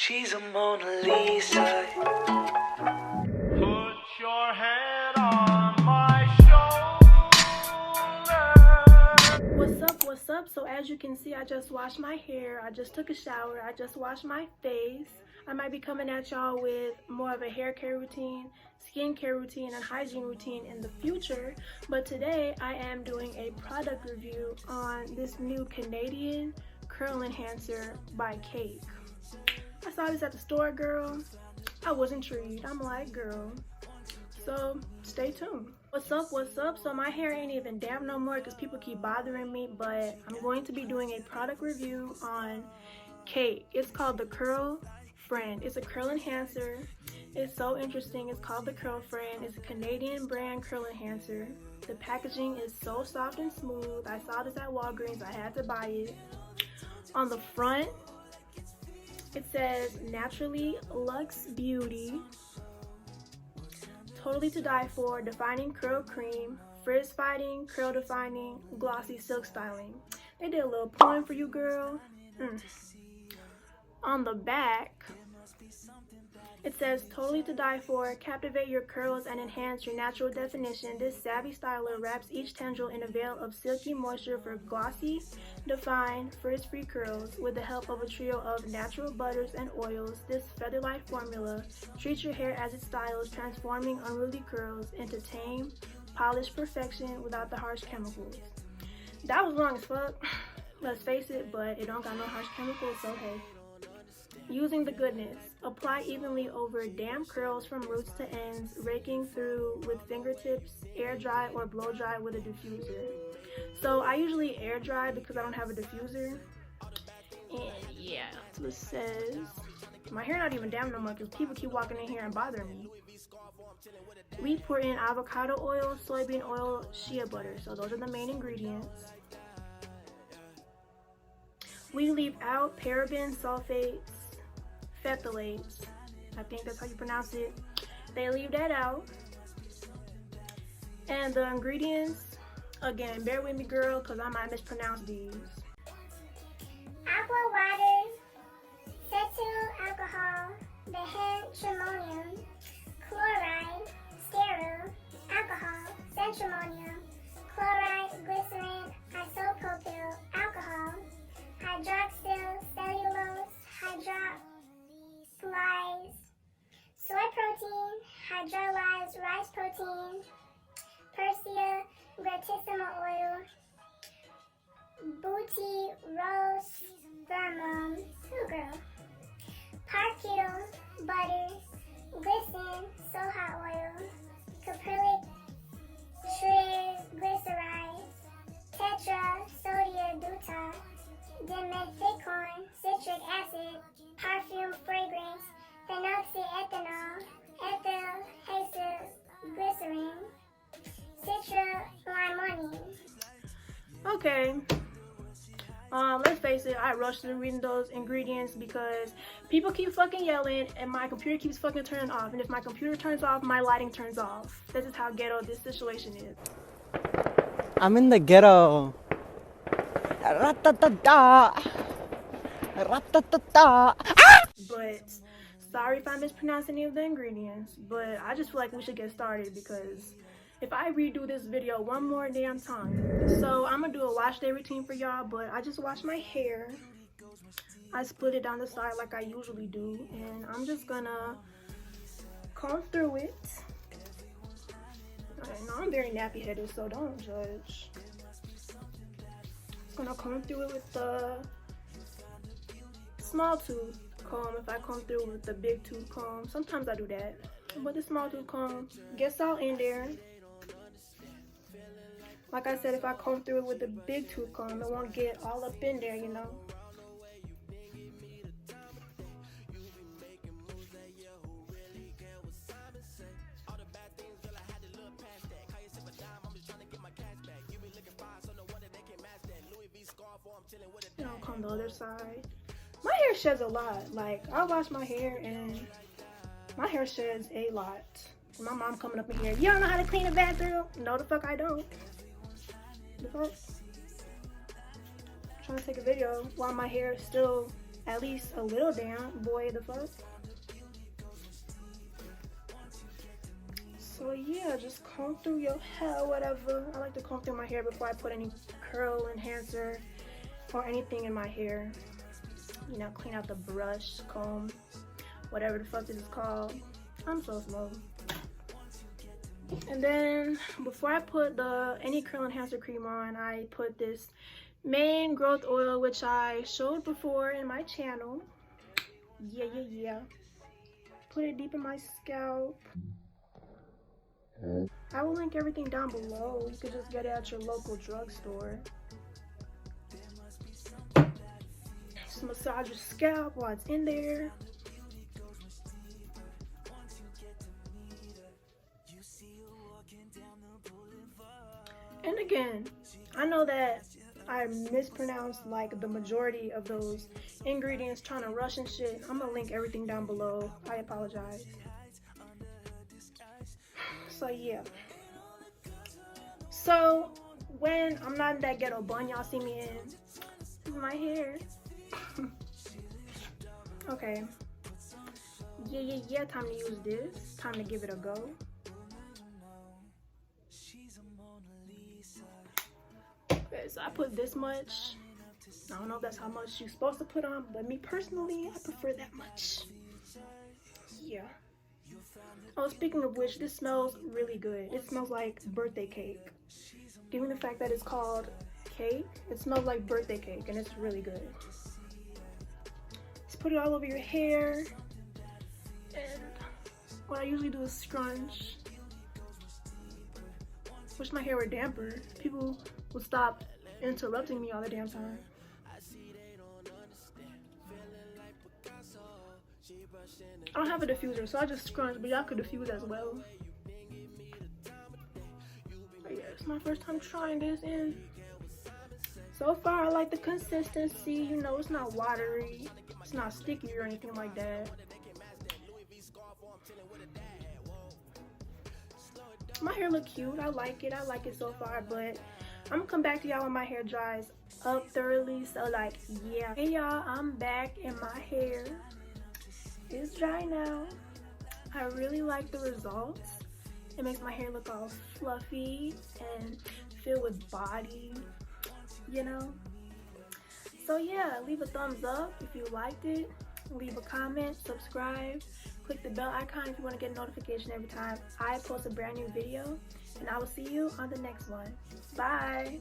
She's a Mona Lisa. Put your head on my shoulder. What's up? So as you can see, I just washed my hair, I just took a shower, I just washed my face. I might be coming at y'all with more of a hair care routine, skincare routine, and hygiene routine in the future. But today I am doing a product review on this new Canadian curl enhancer by Cake. I saw this at the store, girl. I was intrigued. I'm like, girl. So stay tuned. What's up? So my hair ain't even damp no more because people keep bothering me, but I'm going to be doing a product review on Cake. It's called the Curl Friend. It's a curl enhancer. It's so interesting. It's called the Curl Friend. It's a Canadian brand curl enhancer. The packaging is so soft and smooth. I saw this at Walgreens. I had to buy it. On the front, it says Naturally Luxe Beauty, Totally to Die For, Defining Curl Cream, Frizz Fighting, Curl Defining, Glossy Silk Styling. They did a little poem for you, girl. On the back, it says Totally to Die For, Captivate your curls and enhance your natural definition. This savvy styler wraps each tendril in a veil of silky moisture for glossy, defined, frizz-free curls. With the help of a trio of natural butters and oils, this feather-light formula treats your hair as it styles, transforming unruly curls into tame, polished perfection without the harsh chemicals. That was long as fuck, let's face it, but it don't got no harsh chemicals, so hey. Using the goodness, apply evenly over damp curls from roots to ends, raking through with fingertips, air dry or blow dry with a diffuser. So I usually air dry because I don't have a diffuser. And yeah, that's what it says. My hair not even damp no more because people keep walking in here and bothering me. We pour in avocado oil, soybean oil, shea butter. So those are the main ingredients. We leave out parabens, sulfates, phthalates, I think that's how you pronounce it. They leave that out. And the ingredients, again, bear with me, girl, because I might mispronounce these. Aqua water, cetyl alcohol, dihydramonium, chloride, sterile, alcohol, centramonium, chloride, glycerin, isopropyl alcohol, hydroxyl cellulose, hydrolyzed soy protein, hydrolyzed rice protein, Persea gratissima oil, butyrospermum, parkettle butter, glycerin, soja oil, caprylic triglycerides, tetrasodium butane, dimethicone, citric acid, perfume fragrance, phenoxyethanol, ethyl glycerin, citrullimone. Okay. Let's face it, I rushed through reading those ingredients because people keep fucking yelling and my computer keeps fucking turning off. And if my computer turns off, my lighting turns off. This is how ghetto this situation is. I'm in the ghetto. Ra-ta-ta-ta. Ra-ta-ta-ta. But sorry if I mispronounce any of the ingredients, but I just feel like we should get started because if I redo this video one more damn time. So I'm gonna do a wash day routine for y'all, but I just washed my hair. I split it down the side like I usually do, and I'm just gonna comb through it. Okay, no, I'm very nappy headed, so don't judge. I'm gonna comb through it with the small tooth comb. If I comb through with the big tooth comb, sometimes I do that, but the small tooth comb gets all in there. Like I said, if I comb through it with the big tooth comb, it won't get all up in there, you know. You know, comb the other side. My hair sheds a lot. Like, I wash my hair and my hair sheds a lot. My mom coming up in here, you don't know how to clean a bathroom? No, the fuck I don't. The fuck? I'm trying to take a video while my hair is still at least a little down. Boy, the fuck. So yeah, just comb through your hair, whatever. I like to comb through my hair before I put any curl enhancer or anything in my hair. You know, clean out the brush, comb, whatever the fuck this is called. I'm so slow. And then before I put any curl enhancer cream on, I put this main growth oil, which I showed before in my channel. Yeah. Put it deep in my scalp. I will link everything down below. You could just get it at your local drugstore. Just massage your scalp while it's in there. And again, I know that I mispronounced like the majority of those ingredients, trying to rush and shit. I'm gonna link everything down below. I apologize. So yeah. So when I'm not in that ghetto bun y'all see me in, this is my hair. Okay. Yeah, time to use this. Time to give it a go. Okay, so I put this much. I don't know if that's how much you're supposed to put on, but me personally, I prefer that much. Yeah. Oh, speaking of which, this smells really good. It smells like birthday cake. Given the fact that it's called cake, it smells like birthday cake, and it's really good. Just put it all over your hair. And what I usually do is scrunch. Wish my hair were damper. People would stop interrupting me all the damn time. I don't have a diffuser, so I just scrunch, but y'all could diffuse as well. But yeah, it's my first time trying this, and so far I like the consistency. You know, it's not watery, it's not sticky or anything like that. My hair look cute. I like it so far, but I'm gonna come back to y'all when my hair dries up thoroughly. So like, yeah. Hey y'all, I'm back and my hair is dry now. I really like the results. It makes my hair look all fluffy and filled with body, you know. So yeah, leave a thumbs up if you liked it. Leave a comment, subscribe, click the bell icon if you want to get a notification every time I post a brand new video, and I will see you on the next one. Bye.